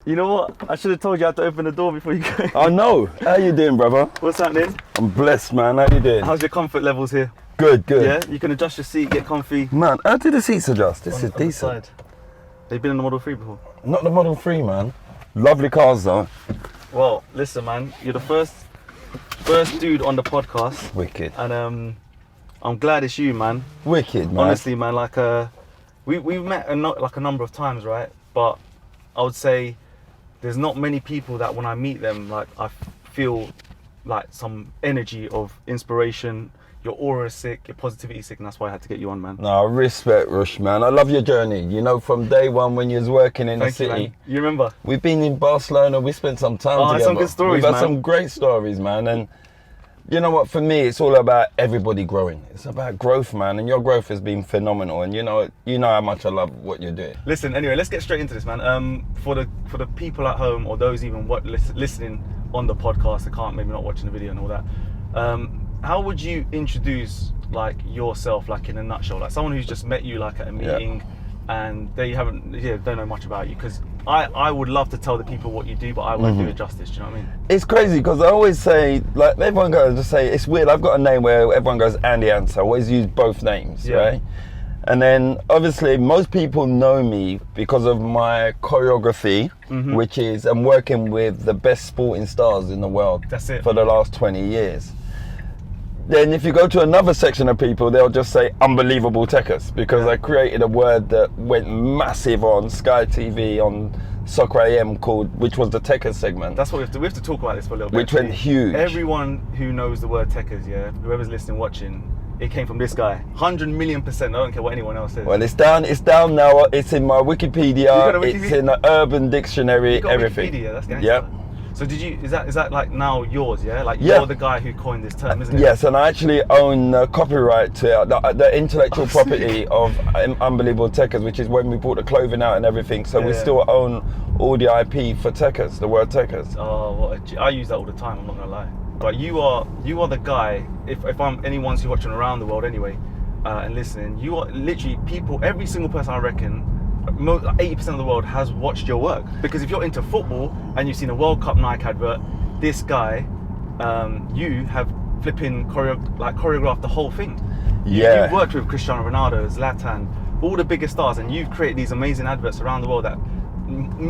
You know what? I should have told you I had to open the door before you go. I know. How you doing, brother? What's happening? I'm blessed, man. How you doing? How's your comfort levels here? Good, good. Yeah? You can adjust your seat, get comfy. Man, how do the seats adjust? This is on the decent. side. They've been in the Model 3 before. Not the Model 3, man. Lovely cars, though. Well, listen, man. You're the first dude on the podcast. Wicked. And I'm glad it's you, man. Wicked, man. Honestly, man, like we've met a number of times, right? But I would say there's not many people that when I meet them, like I feel like some energy of inspiration. Your aura is sick, your positivity is sick, and that's why I had to get you on, man. No, respect, Rush, man. I love your journey. You know, from day one when you was working in the city. You remember? We've been in Barcelona. We spent some time together. Some good stories, We've had man. some great stories, man. And you know what? For me, it's all about everybody growing. It's about growth, man. And your growth has been phenomenal. And you know how much I love what you're doing. Listen, anyway, let's get straight into this, man. For the people at home or those even listening on the podcast, they can't maybe not watching the video and all that. How would you introduce like yourself, like in a nutshell, like someone who's just met you like at a meeting, and they don't know much about you? Because I would love to tell the people what you do, but I won't do it justice. Do you know what I mean? It's crazy because I always say, like, everyone goes to say it's weird. I've got a name where everyone goes Andy Ansah. I always use both names, right? And then obviously most people know me because of my choreography, which is I'm working with the best sporting stars in the world. That's it. For the last 20 years. Then if you go to another section of people, they'll just say unbelievable techers, because I created a word that went massive on Sky TV, on Soccer AM, which was the techers segment. That's what we have to talk about this for a little bit. Which went huge. Everyone who knows the word techers, whoever's listening, watching, it came from this guy. 100 million%. I don't care what anyone else says. Well, it's down now. It's in my Wikipedia. It's in the Urban Dictionary. You got everything. Wikipedia, that's gangster. Yep. So is that like now yours, yeah? Like you're the guy who coined this term, isn't it? Yes, and I actually own the copyright to the intellectual property of Unbelievable Techers, which is when we brought the clothing out and everything. So we still own all the IP for Techers, the word Techers. Oh, I use that all the time, I'm not gonna lie. But you are the guy, if I'm anyone's who's watching around the world anyway, and listening, you are literally every single person I reckon, 80% of the world has watched your work. Because if you're into football and you've seen a World Cup Nike advert, this guy, you have flipping choreographed the whole thing. You've worked with Cristiano Ronaldo, Zlatan, all the biggest stars, and you've created these amazing adverts around the world that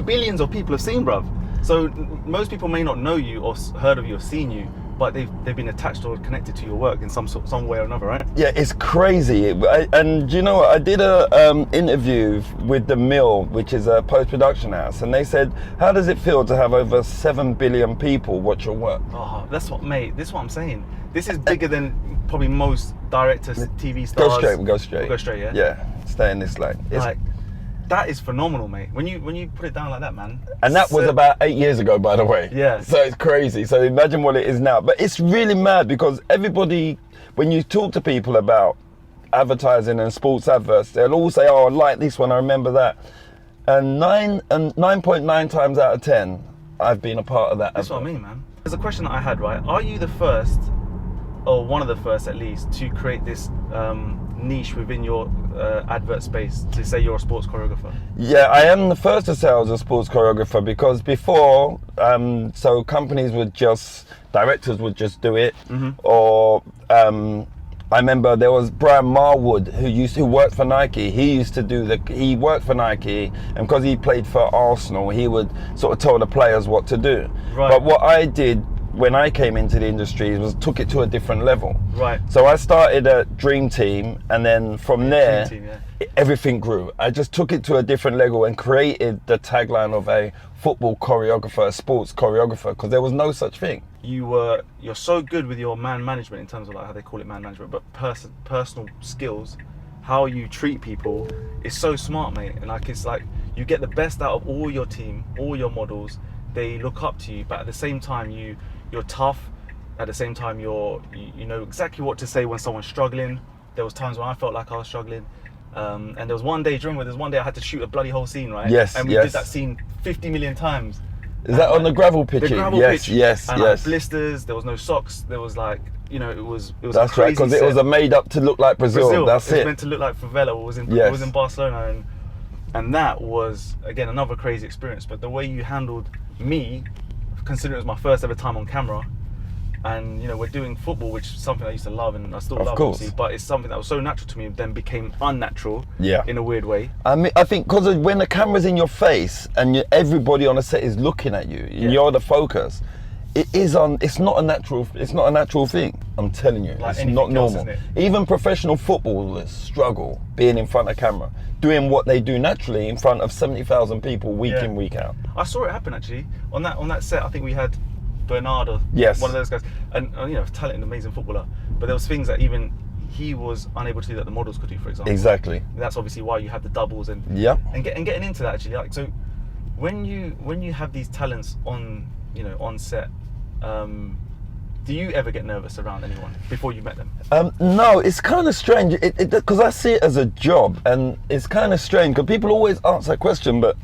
billions of people have seen, bruv. So most people may not know you or heard of you or seen you, but they've been attached or connected to your work in some way or another, right? Yeah, it's crazy. And you know what? I did a interview with The Mill, which is a post-production house, and they said, how does it feel to have over 7 billion people watch your work? Oh, this is what I'm saying. This is bigger than probably most directors, TV stars. Go straight, yeah? Yeah, stay in this lane. That is phenomenal, mate. When you put it down like that, man. And that was about 8 years ago, by the way. Yeah. So it's crazy. So imagine what it is now. But it's really mad because everybody, when you talk to people about advertising and sports adverts, they'll all say, oh, I like this one, I remember that. And 9.9 times out of 10, I've been a part of that. That's what I mean, man. There's a question that I had, right? Are you the first, or one of the first at least, to create this niche within your advert space to say you're a sports choreographer? Yeah, I am the first to say I was a sports choreographer, because before, so directors would just do it, or I remember there was Brian Marwood who worked for Nike. He worked for Nike, and because he played for Arsenal, he would sort of tell the players what to do. Right. But what I did when I came into the industry was took it to a different level. Right. So I started at Dream Team, and then from there, everything grew. I just took it to a different level and created the tagline of a football choreographer, a sports choreographer, because there was no such thing. You're so good with your man management, in terms of like how they call it man management, but personal skills, how you treat people is so smart, mate. And like it's like you get the best out of all your team, all your models. They look up to you, but at the same time you're tough. At the same time you know exactly what to say when someone's struggling. There was times when I felt like I was struggling. And there was one day, I had to shoot a bloody whole scene, right? Yes, and we did that scene 50 million times. Is that on the gravel pitch? The gravel pitch. Yes. Like blisters, there was no socks, there was like, it was That's a crazy right, because it was made up to look like Brazil. That's it was it. meant to look like favela. It was in Barcelona, and And that was, again, another crazy experience. But the way you handled me, considering it was my first ever time on camera, and you know, we're doing football, which is something I used to love and I still love, obviously, but it's something that was so natural to me, then became unnatural in a weird way. I mean, I think because when the camera's in your face and everybody on the set is looking at you, and you're the focus, it's not a natural thing. I'm telling you, Like it's not normal. Else, Even professional footballers struggle being in front of camera, doing what they do naturally in front of 70,000 people week in, week out. I saw it happen actually on that set. I think we had Bernardo, one of those guys, and you know, talented, amazing footballer. But there was things that even he was unable to do that the models could do, for example. Exactly. That's obviously why you have the doubles and getting into that actually. Like, so when you have these talents on set, do you ever get nervous around anyone before you met them? No, it's kind of strange because I see it as a job, and it's kind of strange because people always ask that question, but.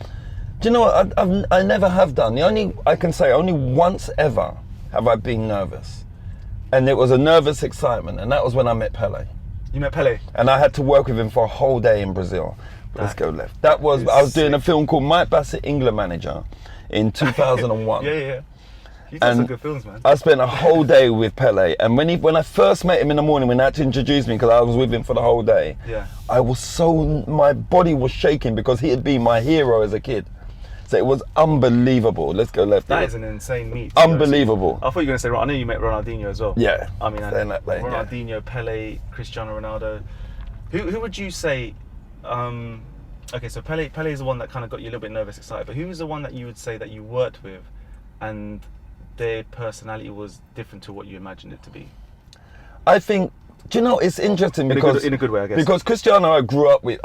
Do you know what? I never have done. I can say only once ever have I been nervous. And it was a nervous excitement, and that was when I met Pele. You met Pele? And I had to work with him for a whole day in Brazil. Let's go left. I was doing a film called Mike Bassett, England Manager in 2001. Yeah. You did some good films, man. I spent a whole day with Pele, and when I first met him in the morning, when they had to introduce me, because I was with him for the whole day, my body was shaking because he had been my hero as a kid. So it was unbelievable. Let's go left. That is an insane meet. Unbelievable. I thought you were going to say, I know you met Ronaldinho as well. Yeah. I mean, Ronaldinho, Pele, Cristiano Ronaldo. Who would you say, okay, so Pele is the one that kind of got you a little bit nervous, excited, but who was the one that you would say that you worked with and their personality was different to what you imagined it to be? I think, do you know, it's interesting because in a good way, I guess. Because Cristiano, I grew up with.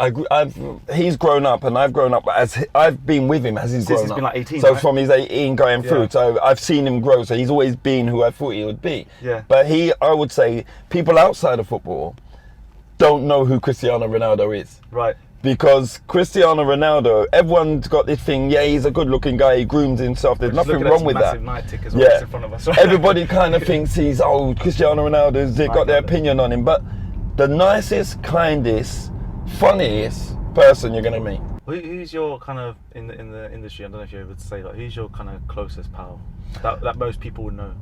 He's grown up, and I've grown up I've been with him as he's grown up. Since he's been like 18. So right? from his 18 going through, so I've seen him grow. So he's always been who I thought he would be. Yeah. But I would say, people outside of football don't know who Cristiano Ronaldo is. Right. Because Cristiano Ronaldo, everyone's got this thing, he's a good-looking guy, he grooms himself, there's nothing wrong with that. Night tick as well in front of us, right? Everybody kind of thinks Cristiano Ronaldo's, they've got their opinion on him, but the nicest, kindest, funniest person you're going to meet. Who's your kind of, in the industry, I don't know if you're able to say, like, who's your kind of closest pal that most people would know?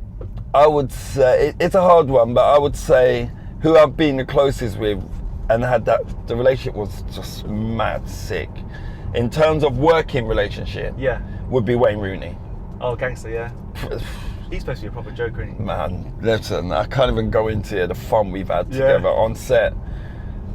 I would say, it's a hard one, but I would say who I've been the closest with and the relationship was just mad sick. In terms of working relationship, would be Wayne Rooney. Oh, gangster, yeah. He's supposed to be a proper joker, isn't he? Man, listen, I can't even go into the fun we've had together on set.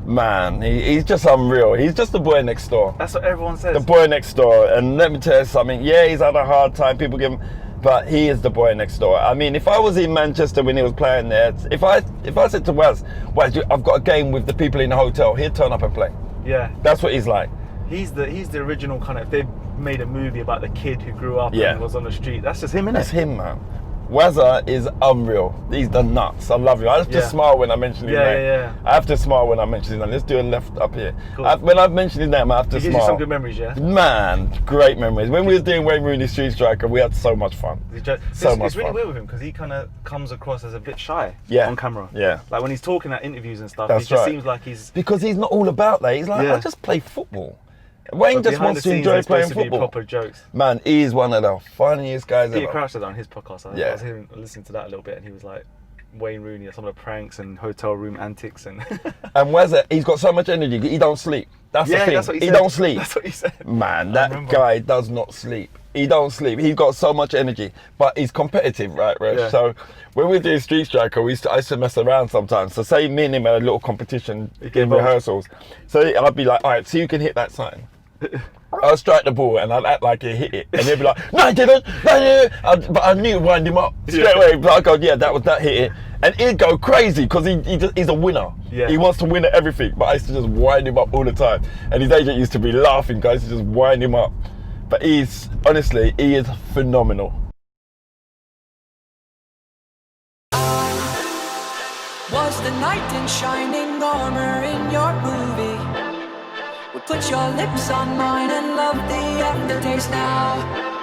Man, he's just unreal. He's just the boy next door. That's what everyone says. The boy next door. And let me tell you something, he's had a hard time, people give him, but he is the boy next door. I mean, if I was in Manchester when he was playing there, if I said to Waz, I've got a game with the people in the hotel, he'd turn up and play. Yeah. That's what he's like. He's the original kind of, if they made a movie about the kid who grew up and was on the street, that's just him, innit? That's him, man. Wazza is unreal. He's the nuts. I love you. I have to smile when I mention his name. Yeah. I have to smile when I mention his name. Let's do a left up here. Cool. When I've mentioned his name, I have to smile. Gives you some good memories, yeah? Man, great memories. When we were doing Wayne Rooney Street Striker, we had so much fun. It's really weird with him because he kind of comes across as a bit shy on camera. Yeah. Like when he's talking at interviews and stuff, That's it just seems like he's... Because he's not all about that. He's like, I just play football. Wayne just wants to enjoy playing football. Proper jokes. Man, he's one of the funniest guys ever. Peter Crouch said that on his podcast. I was listening to that a little bit, and he was like, Wayne Rooney, some of the pranks and hotel room antics and. And Wazza, he's got so much energy. He don't sleep. That's the thing. That's what he said. He don't sleep. That's what he said. Man, that guy does not sleep. He don't sleep. He's got so much energy, but he's competitive, right, Resh? Yeah. So when we do Street Striker, I used to mess around sometimes. So say me and him had a little competition in rehearsals. So I'd be like, all right, so you can hit that sign. I'll strike the ball and I'd act like he hit it, and he'd be like, "No, I didn't. No, I didn't." But I knew to wind him up straight away. But I go, "Yeah, that hit it," and he'd go crazy because he's a winner. Yeah. He wants to win at everything. But I used to just wind him up all the time, and his agent used to be laughing because I used to just wind him up. But he is phenomenal. Was the knight in shining armor in your movie? Put your lips on mine and love the aftertaste now.